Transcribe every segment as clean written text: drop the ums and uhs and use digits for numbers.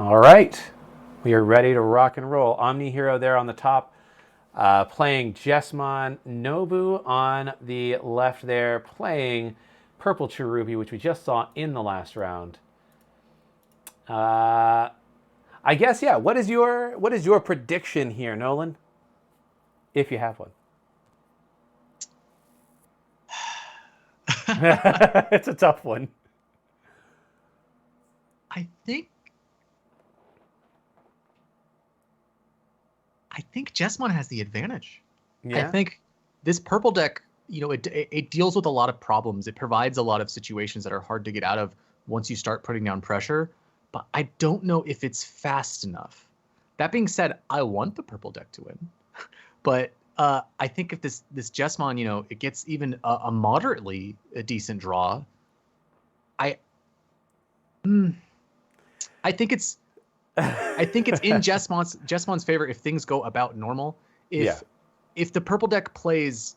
All right, we are ready to rock and roll. Omnihero there on the top, playing Jessamon. Nobu on the left there, playing Purple Cherubi, which we just saw in the last round. I guess, yeah. What is your prediction here, Nolan? If you have one. It's a tough one. I think Jessamon has the advantage. Yeah. I think this purple deck, it deals with a lot of problems. It provides a lot of situations that are hard to get out of once you start putting down pressure. But I don't know if it's fast enough. That being said, I want the purple deck to win. But I think if this Jessamon, it gets even a moderately decent draw, I think it's in Jesmon's favor if things go about normal. If the purple deck plays,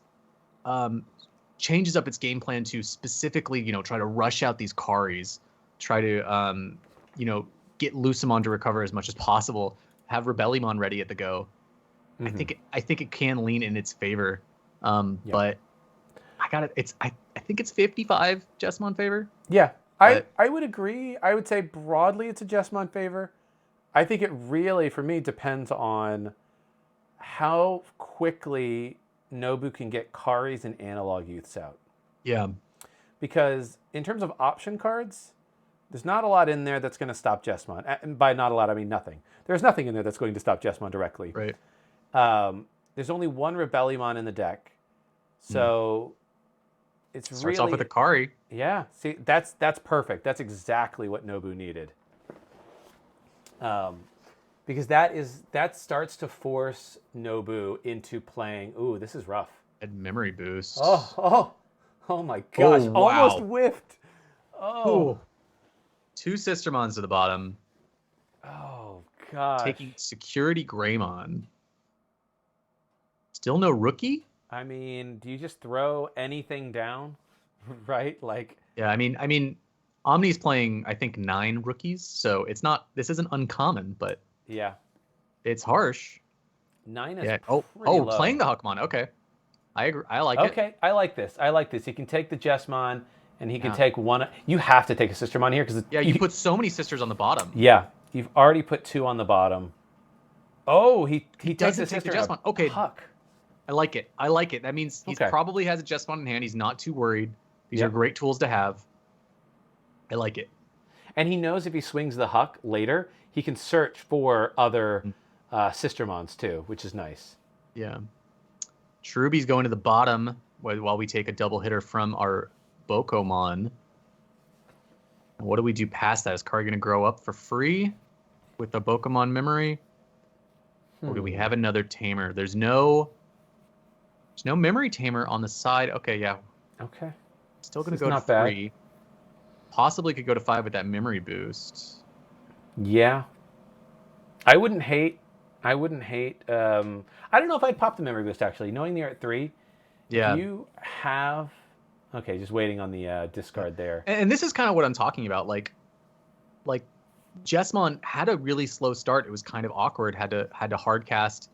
changes up its game plan to specifically, try to rush out these Karis, try to, get Lucemon to recover as much as possible, have Rebellion ready at the go. Mm-hmm. I think it can lean in its favor. But I think it's 55 Jessamon favor. Yeah. I would agree. I would say broadly it's a Jessamon favor. I think it really, for me, depends on how quickly Nobu can get Karis and Analog Youths out. Yeah. Because in terms of option cards, there's not a lot in there that's going to stop Jessamon. And by not a lot, I mean nothing. There's nothing in there that's going to stop Jessamon directly. Right. There's only one Rebellion in the deck. So it's starts really... off with a Kari. Yeah. See, that's perfect. That's exactly what Nobu needed. Because that starts to force Nobu into playing. Ooh, this is rough. And memory boost. Oh my gosh! Oh, wow. Almost whiffed. Oh. Ooh. 2 Sistermons to the bottom. Oh god. Taking Security Greymon. Still no rookie? I mean, do you just throw anything down? Right? Like. Yeah, I mean, Omni's playing, I think, 9 rookies, so this isn't uncommon, but yeah, it's harsh. 9 is low. Playing the Huckmon. Okay, I agree. I like it. Okay, I like this. He can take the Jessamon, and he can take one. You have to take a Sistermon here because you put so many sisters on the bottom. Yeah, you've already put 2 on the bottom. Oh, he takes doesn't the take the Jessamon. Okay, Huck. I like it. That means he probably has a Jessamon in hand. He's not too worried. These are great tools to have. I like it. And he knows if he swings the Huck later, he can search for other Sistermons too, which is nice. Yeah. Cherubi's going to the bottom while we take a double hitter from our Bokomon. What do we do past that? Is Kari going to grow up for free with the Bokomon memory? Or do we have another tamer? There's no memory tamer on the side. Okay, yeah. Okay. Still going to go to 3. Possibly could go to 5 with that memory boost. Yeah. I wouldn't hate. I don't know if I'd pop the memory boost, actually. Knowing you're at 3. Yeah. If you have... Okay, just waiting on the discard there. And this is kind of what I'm talking about. Like Jessamon had a really slow start. It was kind of awkward. Had to hard cast,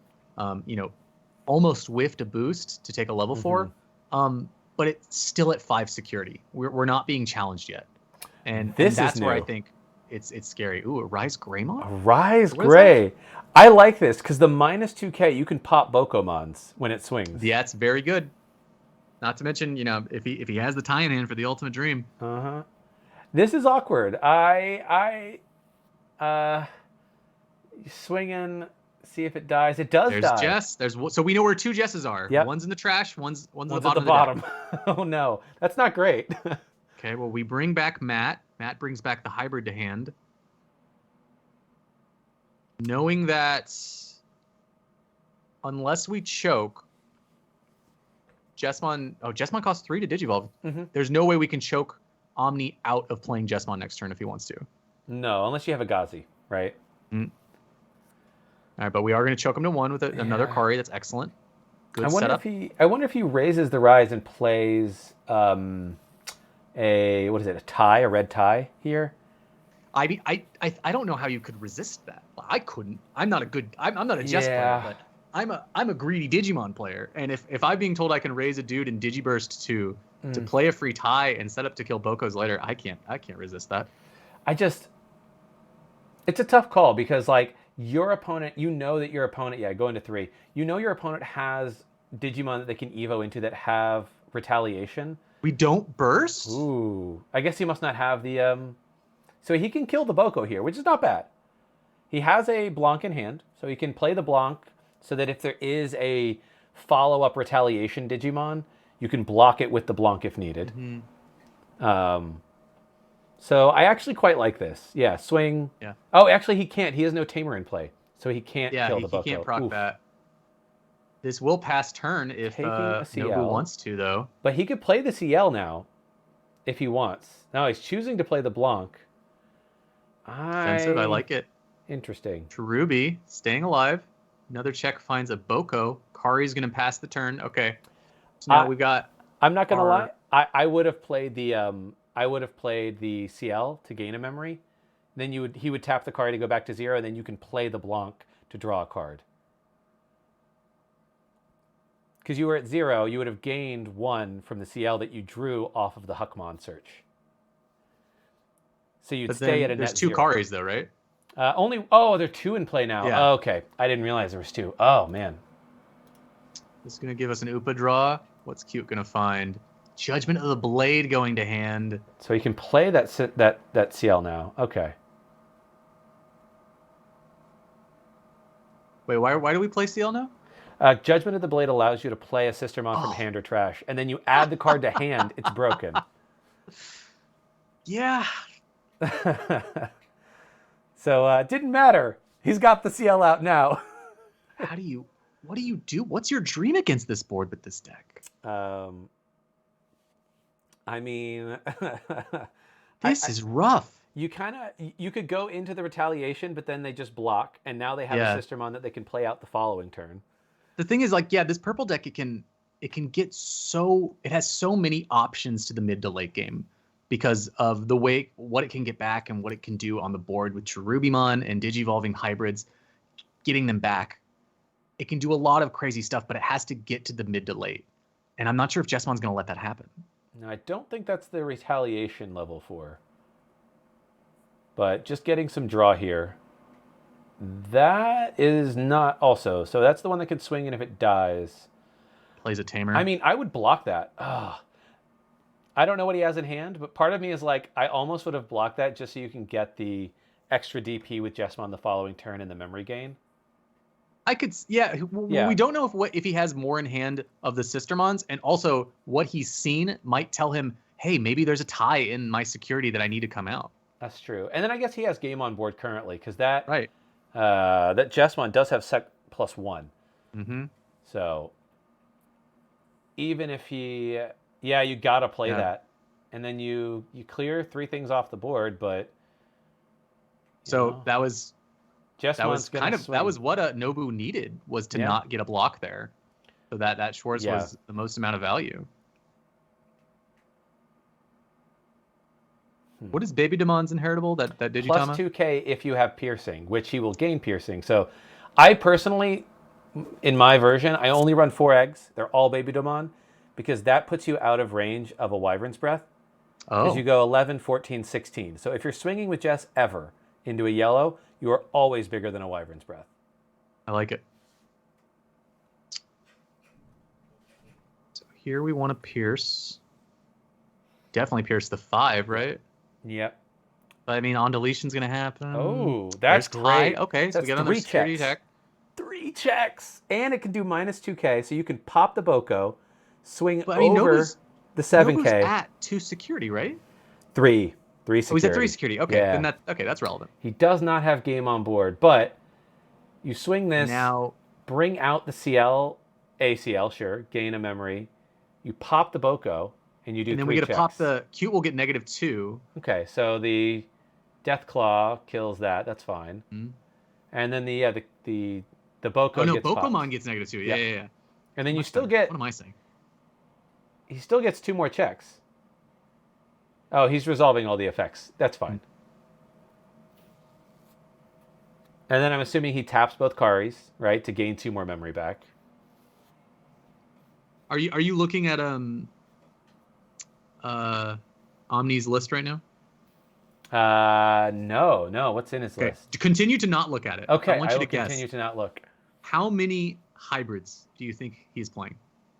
almost whiffed a boost to take a level 4. But it's still at 5 security. We're not being challenged yet. And that's where I think it's scary. Ooh, a Rise Greymon? A Rise Grey. I like this because the minus 2K, you can pop Bokomons when it swings. Yeah, it's very good. Not to mention, if he has the tie-in hand for the Ultimate Dream. This is awkward. Swing in, see if it dies. It does die. There's Jess. So we know where 2 Jesses are. Yep. One's in the trash. One's at the bottom. Of the deck. Oh no, that's not great. Okay, well we bring back Matt. Matt brings back the hybrid to hand, knowing that unless we choke, Jessamon costs 3 to Digivolve. There's no way we can choke Omni out of playing Jessamon next turn if he wants to. No, unless you have a Gazi, right? All right, but we are going to choke him to 1 with another Kari. That's excellent. Good setup. I wonder if he raises the Rise and plays a red tie here. I don't know how you could resist that. I couldn't. I'm not a Jess player, Yeah. but I'm a greedy Digimon player. And if I'm being told I can raise a dude in Digiburst to play a free tie and set up to kill Bokos later, I can't resist that. It's a tough call because like your opponent, you know that your opponent, yeah, go into 3. You know your opponent has Digimon that they can Evo into that have retaliation. We don't burst? Ooh, I guess he must not have the so he can kill the Boko here, which is not bad. He has a Blanc in hand, so he can play the Blanc so that if there is a follow-up retaliation Digimon, you can block it with the Blanc if needed. So I actually quite like this. Yeah, swing. Yeah. Oh, actually he can't. He has no Tamer in play, so he can't kill the he Boko. can't proc Oof. that. This will pass turn if Taking a CL. Nobu wants to, though. But he could play the CL now if he wants. Now he's choosing to play the Blanc. Offensive, I like it. Interesting. Cherubi staying alive. Another check finds a Boko. Kari's going to pass the turn. Okay. So now we got. I'm not going to lie. I would have played the CL to gain a memory. Then he would tap the card to go back to 0, and then you can play the Blanc to draw a card. Because you were at 0, you would have gained 1 from the CL that you drew off of the Huckmon search. So you'd stay at a net 0. There's 2 Karis though, right? There are 2 in play now. Yeah. Oh, okay. I didn't realize there was 2. Oh, man. This is going to give us an Upa draw. What's Cute going to find? Judgment of the Blade going to hand. So he can play that CL now. Okay. Wait, why do we play CL now? Judgment of the Blade allows you to play a Sistermon from hand or trash, and then you add the card to hand. It's broken. Yeah. So it didn't matter. He's got the CL out now. What do you do? What's your dream against this board with this deck? I mean, this is rough. You could go into the retaliation, but then they just block, and now they have a Sistermon that they can play out the following turn. The thing is, like, this purple deck, it has so many options to the mid to late game because of the way what it can get back and what it can do on the board with Cherubimon and Digivolving hybrids, getting them back. It can do a lot of crazy stuff, but it has to get to the mid to late. And I'm not sure if Jessmon's going to let that happen. No, I don't think that's the retaliation level 4. But just getting some draw here. That is not also. So that's the one that could swing, and if it dies. Plays a Tamer. I mean, I would block that. I don't know what he has in hand, but part of me is like, I almost would have blocked that just so you can get the extra DP with Jessmon the following turn in the memory gain. I could, we don't know if he has more in hand of the Sistermons, and also what he's seen might tell him, hey, maybe there's a tie in my security that I need to come out. That's true. And then I guess he has game on board currently, because that right. That Jessmon does have sec +1. Mm-hmm. So even if you got to play that. And then you clear 3 things off the board, but that was Jessmon's that was what Nobu needed, was to not get a block there. So that Schwartz was the most amount of value. What is Baby Demon's inheritable? That Digitama? +2k if you have piercing, which he will gain piercing. So I personally, in my version, I only run 4 eggs. They're all Baby Demon, because that puts you out of range of a Wyvern's Breath. Because you go 11, 14, 16. So if you're swinging with Jess ever into a yellow, you are always bigger than a Wyvern's Breath. I like it. So here we want to pierce. Definitely pierce the 5, right? Yep. But I mean, on deletion's going to happen. Oh, that's great. Okay, so we got another security check. 3 checks. And it can do -2k, so you can pop the Boko, swing over the 7k. Nobu's at 2 security, right? 3 security. Oh, he's at 3 security. Okay, then that's relevant. He does not have game on board, but you swing this, now bring out the CL, ACL, sure, gain a memory. You pop the Boko, and you do 3 checks. And then we get to pop the Cute will get -2. Okay, so the Death Claw kills that. That's fine. Mm-hmm. And then the Boko gets Bokomon popped. gets -2. Yeah. And then you still get... What am I saying? He still gets 2 more checks. Oh, he's resolving all the effects. That's fine. And then I'm assuming he taps both Karis, right, to gain 2 more memory back. Are you looking at Omni's list right now? No. What's in his Okay. list? Continue to not look at it. Okay, I want I you will to guess. continue to not look. How many hybrids do you think he's playing?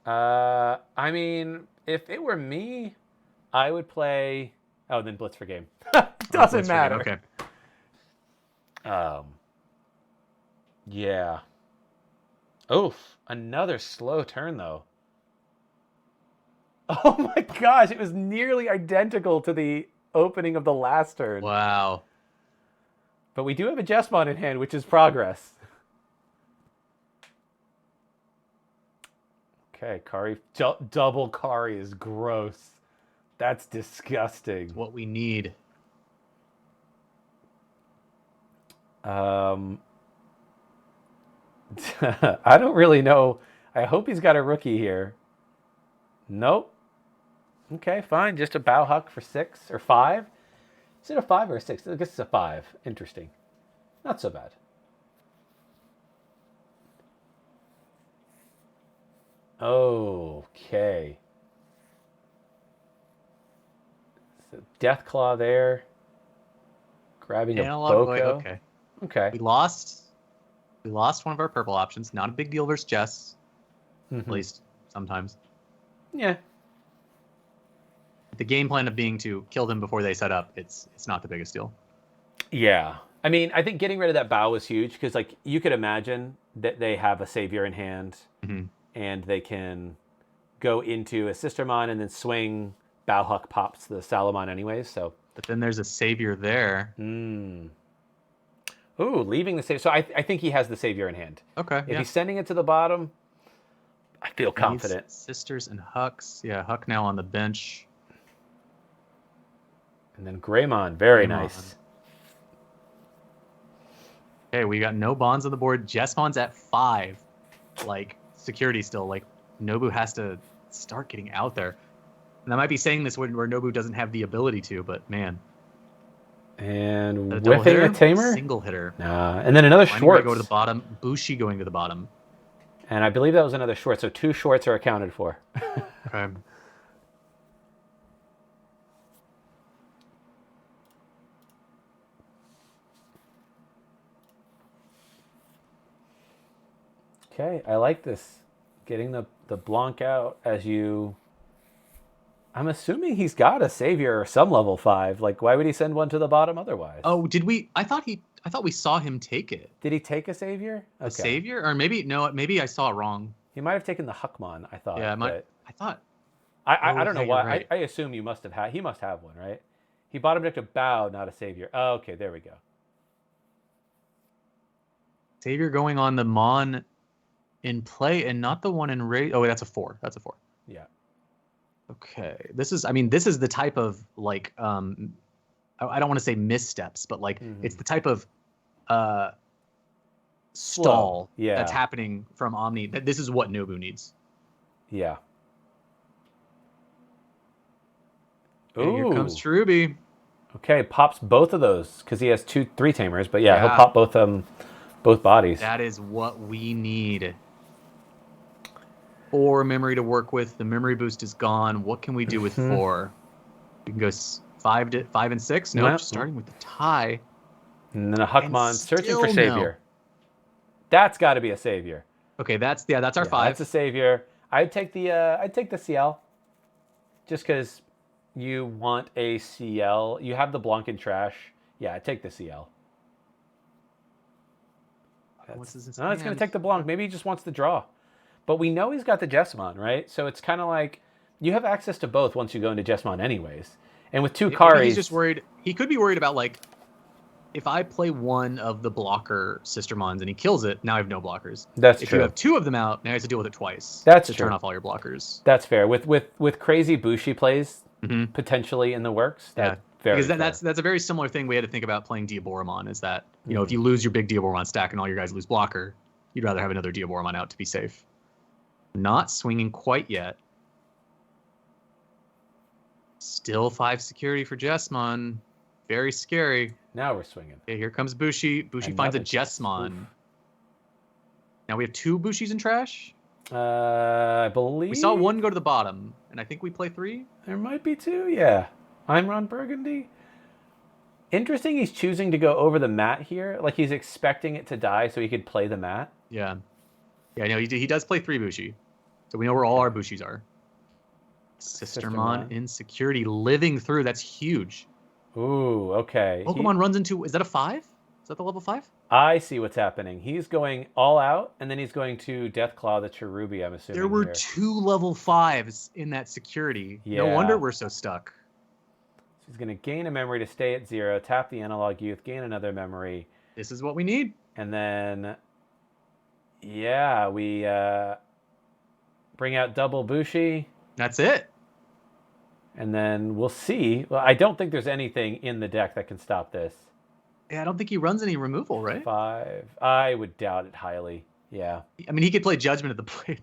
I mean, if it were me, I would play. Oh, then Blitz for game. Doesn't matter. Okay. Yeah. Oof, another slow turn though. Oh my gosh, it was nearly identical to the opening of the last turn. Wow. But we do have a Jesmon in hand, which is progress. Okay, Kari. Double Kari is gross. That's disgusting. What we need. I don't really know. I hope he's got a rookie here. Nope. Okay, fine. Just a bow huck for 6 or 5. Is it a 5 or a 6? I guess it's a 5. Interesting. Not so bad. Okay. So Deathclaw there. Grabbing Analog a Boko. Void, okay. Okay. We lost one of our purple options. Not a big deal versus Jess. At least sometimes. Yeah. The game plan of being to kill them before they set up, it's not the biggest deal. Yeah. I mean, I think getting rid of that bow was huge because, like, you could imagine that they have a savior in hand and they can go into a Sistermon and then swing bow huck pops the Salamon anyways. So, but then there's a savior there. Ooh, leaving the savior. So I think he has the savior in hand. Okay. If he's sending it to the bottom, I feel confident. Sisters and Hucks. Yeah, Huck now on the bench. And then Greymon, very nice. Okay, we got no bonds on the board. Jesmon's at 5. Like, security still. Like, Nobu has to start getting out there. And I might be saying this where Nobu doesn't have the ability to, but man. And whiffing a tamer? Single hitter. And then another Schwartz. Go to the bottom. Bushi going to the bottom. And I believe that was another Schwartz. So 2 Schwartz are accounted for. Okay. Okay, I like this. Getting the Blanc out as you... I'm assuming he's got a savior or some level 5. Like, why would he send one to the bottom otherwise? Oh, did we? I thought we saw him take it. Did he take a savior? Okay. A savior? Or maybe I saw it wrong. He might have taken the Huckmon, I thought. Yeah, I thought. I don't know why. Right. I assume you must have had... He must have one, right? He bottom decked a bow, not a savior. Oh, okay, there we go. Savior going on the Mon in play and not the one in raise. Oh, wait, that's a 4. That's a 4. Yeah. Okay. This is the type of, like, I don't want to say missteps, but, like, it's the type of stall that's happening from Omni. This is what Nobu needs. Yeah. And here comes Cherubi. Okay, pops both of those because he has 3 tamers, but yeah, he'll pop both bodies. That is what we need. 4 memory to work with. The memory boost is gone. What can we do with 4? We can go 5 and 6. Nope, starting with the tie. And then a Huckmon searching for savior. That's got to be a savior. Okay, that's our 5. That's a savior. I'd take the CL, just because you want a CL. You have the Blanc in trash. Yeah, I'd take the CL. What's his it's going to take the Blanc. Maybe he just wants the draw. But we know he's got the Jesmon, right? So it's kind of like you have access to both once you go into Jesmon anyways. And with 2 Karis... He's just worried. He could be worried about, like, if I play one of the blocker Sistermons and he kills it, now I have no blockers. That's true. If you have 2 of them out, now you have to deal with it twice. That's to true. turn off all your blockers. That's fair. With crazy Bushi plays potentially in the works, because that's a very similar thing we had to think about playing Diaboromon, is that, you know, if you lose your big Diaboromon stack and all your guys lose blocker, you'd rather have another Diaboromon out to be safe. Not swinging quite yet. Still 5 security for Jesmon. Very scary. Now we're swinging. Okay, here comes Bushi. Bushi finds a Jesmon. Now we have 2 Bushis in trash. I believe We saw 1 go to the bottom, and I think we play 3. There might be 2, yeah. I'm Ron Burgundy. Interesting he's choosing to go over the mat here. Like he's expecting it to die so he could play the mat. Yeah. Yeah, I know. He does play 3 Bushi. So we know where all our Bushis are. Sistermon in security, living through. That's huge. Ooh, okay. Pokemon runs into... Is that a 5? Is that the level 5? I see what's happening. He's going all out, and then he's going to Deathclaw the Cherubi, I'm assuming. There were here. 2 level 5s in that security. Yeah. No wonder we're so stuck. So he's going to gain a memory to stay at 0, tap the Analog Youth, gain another memory. This is what we need. And then, yeah, we bring out double Bushi. That's it. And then we'll see. Well, I don't think there's anything in the deck that can stop this. Yeah, I don't think he runs any removal, right? 5. I would doubt it highly. Yeah. I mean, he could play Judgment at the plate.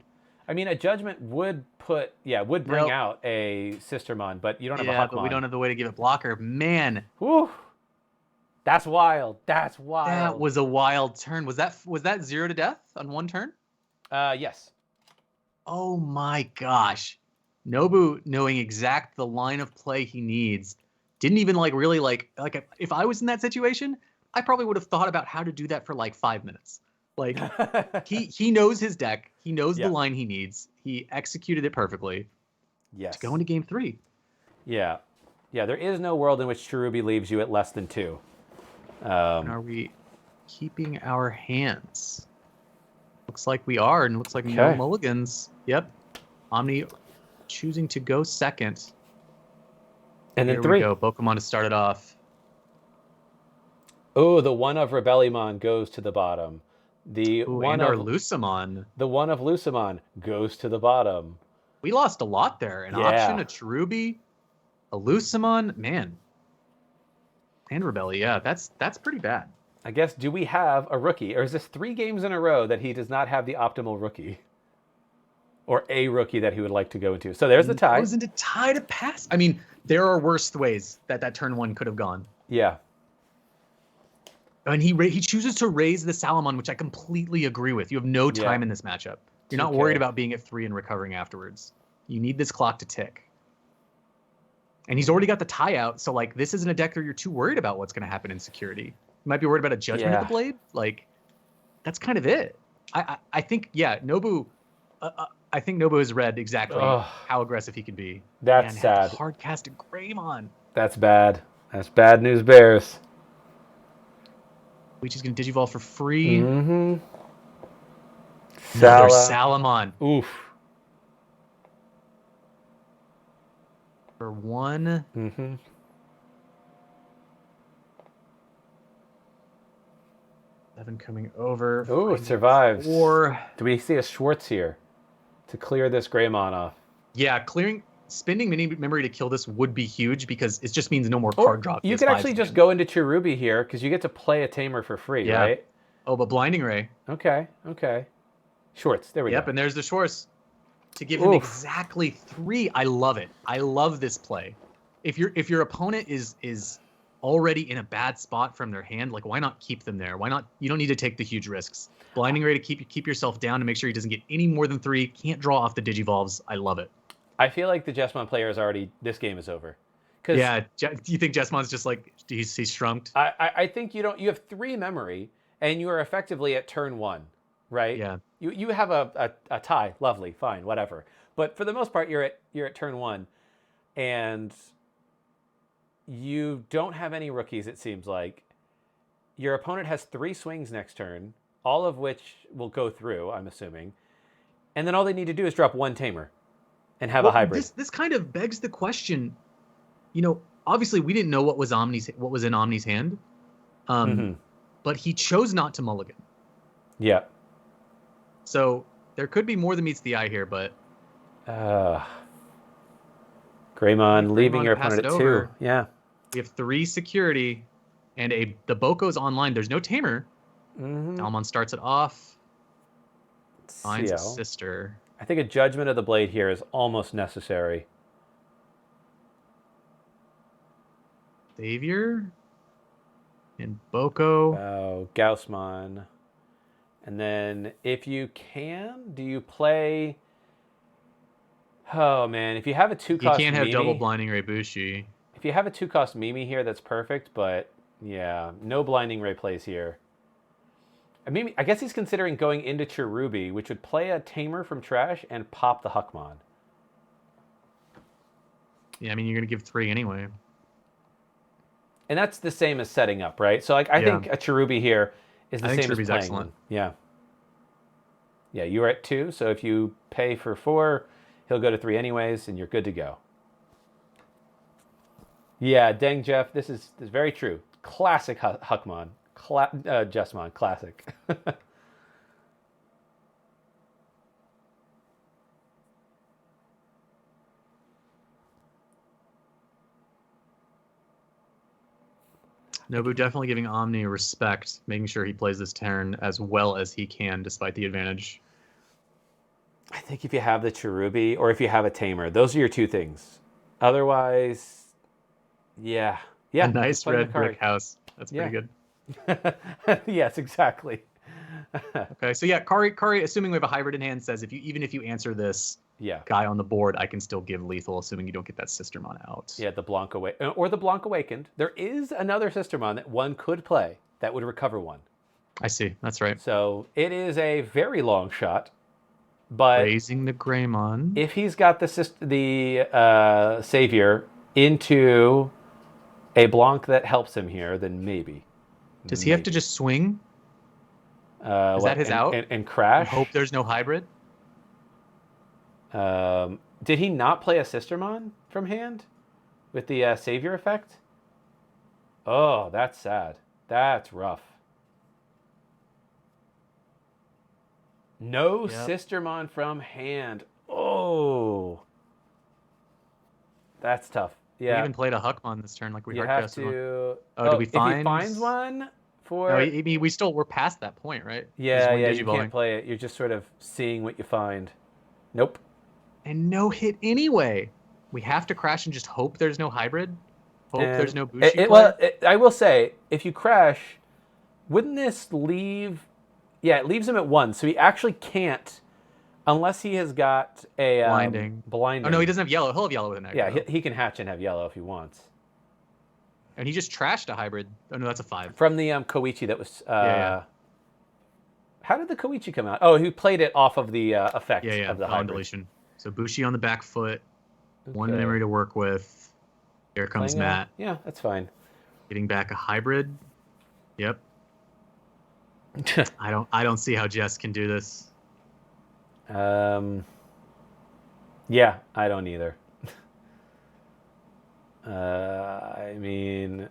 I mean, a Judgment would bring out a Sistermon, but you don't have a Huckmon. Yeah, but we don't have the way to give it blocker. Man. Whew. That's wild. That's wild. That was a wild turn. Was that 0 to death on 1 turn? Yes. Oh my gosh. Nobu knowing exact the line of play he needs. Didn't even really if I was in that situation, I probably would have thought about how to do that for 5 minutes. Like he knows his deck, he knows the line he needs. He executed it perfectly. Yes. To go into game 3. Yeah. Yeah, there is no world in which Cherubi leaves you at less than 2. Are we keeping our hands? Looks like we are, and looks like no mulligans. Yep. Omni choosing to go second. And then Here 3. we go. Pokemon has started off. Oh, the one of Rebellimon goes to the bottom. The one of Lucimon. The one of Lucimon goes to the bottom. We lost a lot there. An option, a Cherubi, a Lucimon, man. And Rebelli, yeah, that's pretty bad. I guess, do we have a rookie? Or is this 3 games in a row that he does not have the optimal rookie? Or a rookie that he would like to go into. So there's the tie. Goes into tie to pass. I mean, there are worse ways that turn 1 could have gone. Yeah. And he chooses to raise the Salamon, which I completely agree with. You have no time in this matchup. You're not worried about being at 3 and recovering afterwards. You need this clock to tick. And he's already got the tie out, so this isn't a deck where you're too worried about what's going to happen in security. You might be worried about a Judgment at the blade. That's kind of it. I think, Nobu... I think Nobu has read exactly how aggressive he can be. That's sad. Hard casted Greymon. That's bad. That's bad news bears. Which is going to Digivolve for free. Mm-hmm. Another Salamon. Oof. For 1. Mm-hmm. Seven coming over. Oh, it survives. 4. Do we see a Schwartz here to clear this Greymon off? Yeah, spending mini memory to kill this would be huge because it just means no more card drop. You could actually just go into Cherubi here because you get to play a Tamer for free, right? Oh, but Blinding Ray. Okay. Schwartz, there we go. Yep, and there's the Schwartz to give him exactly 3. I love it. I love this play. If your opponent is already in a bad spot from their hand, why not keep them there? Why not? You don't need to take the huge risks. Blinding Ray to keep yourself down to make sure he doesn't get any more than 3. Can't draw off the Digivolves. I love it. I feel like the Jesmon player is already... This game is over. Yeah, do you think Jesmon's just he's shrunked? I think you don't... You have 3 memory, and you are effectively at turn 1, right? Yeah. You have a tie. Lovely. Fine. Whatever. But for the most part, you're at turn 1, and you don't have any rookies, it seems like. Your opponent has 3 swings next turn, all of which will go through, I'm assuming. And then all they need to do is drop 1 Tamer and have a hybrid. This kind of begs the question. Obviously we didn't know what was in Omni's hand. But he chose not to mulligan. Yeah. So there could be more than meets the eye here, but Greymon leaving your opponent at 2. Yeah. We have 3 security and the Boko's online. There's no Tamer. Salmon starts it off. Finds a sister. I think a Judgment of the Blade here is almost necessary. Savior? And Boko. Oh, Gaussmon. And then if you can, do you play... Oh, man. If you have a You two-cost can't have double Mimi... blinding Ray Bushi. If you have a two-cost Mimi here, that's perfect. But, yeah, no blinding Ray plays here. Mimi, I guess he's considering going into Cherubi, which would play a Tamer from Trash and pop the Huckmon. Yeah, I mean, you're going to give 3 anyway. And that's the same as setting up, right? So, like, I think a Cherubi here is the same as playing excellent. one. Yeah. Yeah, you are at 2, so if you pay for 4, he'll go to 3 anyways, and you're good to go. Yeah, dang, Jeff, this is very true. Classic Huckmon. Jesmon, classic. Nobu definitely giving Omni respect, making sure he plays this turn as well as he can despite the advantage. I think if you have the Cherubi or if you have a Tamer, those are your 2 things. Otherwise, yeah. A nice red brick house. That's pretty good. Yes, exactly. Okay, so yeah, Kari, assuming we have a hybrid in hand, says even if you answer this guy on the board, I can still give lethal, assuming you don't get that Sistermon out. Yeah, the Blanc or the Blanc Awakened. There is another Sistermon that one could play that would recover 1. I see. That's right. So it is a very long shot, but raising the Greymon. If he's got the Savior into a Blanc that helps him here, then maybe. Does he have to just swing? Is that his out? And crash? And hope there's no hybrid? Did he not play a Sistermon from hand with the Savior effect? Oh, that's sad. That's rough. No Sistermon from hand. Oh. That's tough. Yeah. We even played a Huckmon this turn, like we hardcasted to... Oh, do we find... If he finds one for... No, I mean, we're past that point, right? Yeah, you can't play it. You're just sort of seeing what you find. Nope. And no hit anyway. We have to crash and just hope there's no hybrid? Hope there's no Bushi I will say, if you crash, wouldn't this leave... Yeah, it leaves him at 1, so he actually can't... Unless he has got a... blinding. Oh, no, he doesn't have yellow. He'll have yellow with an aggro. Yeah, he can hatch and have yellow if he wants. And he just trashed a hybrid. Oh, no, that's a 5. From the Koichi that was... How did the Koichi come out? Oh, he played it off of the effect of the hybrid. Deletion. So Bushi on the back foot. Okay. 1 memory to work with. Here comes Matt. Yeah, that's fine. Getting back a hybrid. Yep. I don't see how Jess can do this. Yeah, I don't either. I mean,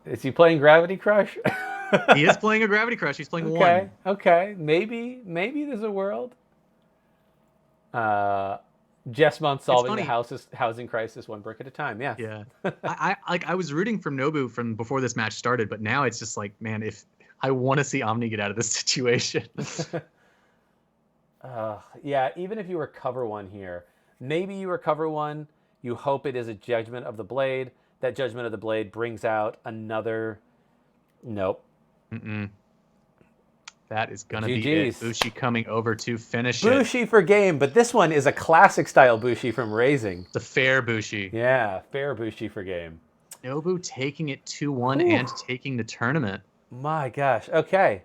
is he playing Gravity Crush? He is playing a Gravity Crush. He's playing 1. Okay. Maybe there's a world. Jessmon solving the housing crisis 1 brick at a time. Yeah. Yeah. I was rooting for Nobu from before this match started, but now it's just like, man, if I want to see Omni get out of this situation. Yeah, even if you recover 1 here, maybe you recover 1, you hope it is a Judgment of the Blade. That Judgment of the Blade brings out another... Nope. That is going to be it. Bushi coming over to finish Bushi for game, but this one is a classic style Bushi from Raising. The fair Bushi. Yeah, fair Bushi for game. Nobu taking it 2-1 and taking the tournament. My gosh. Okay.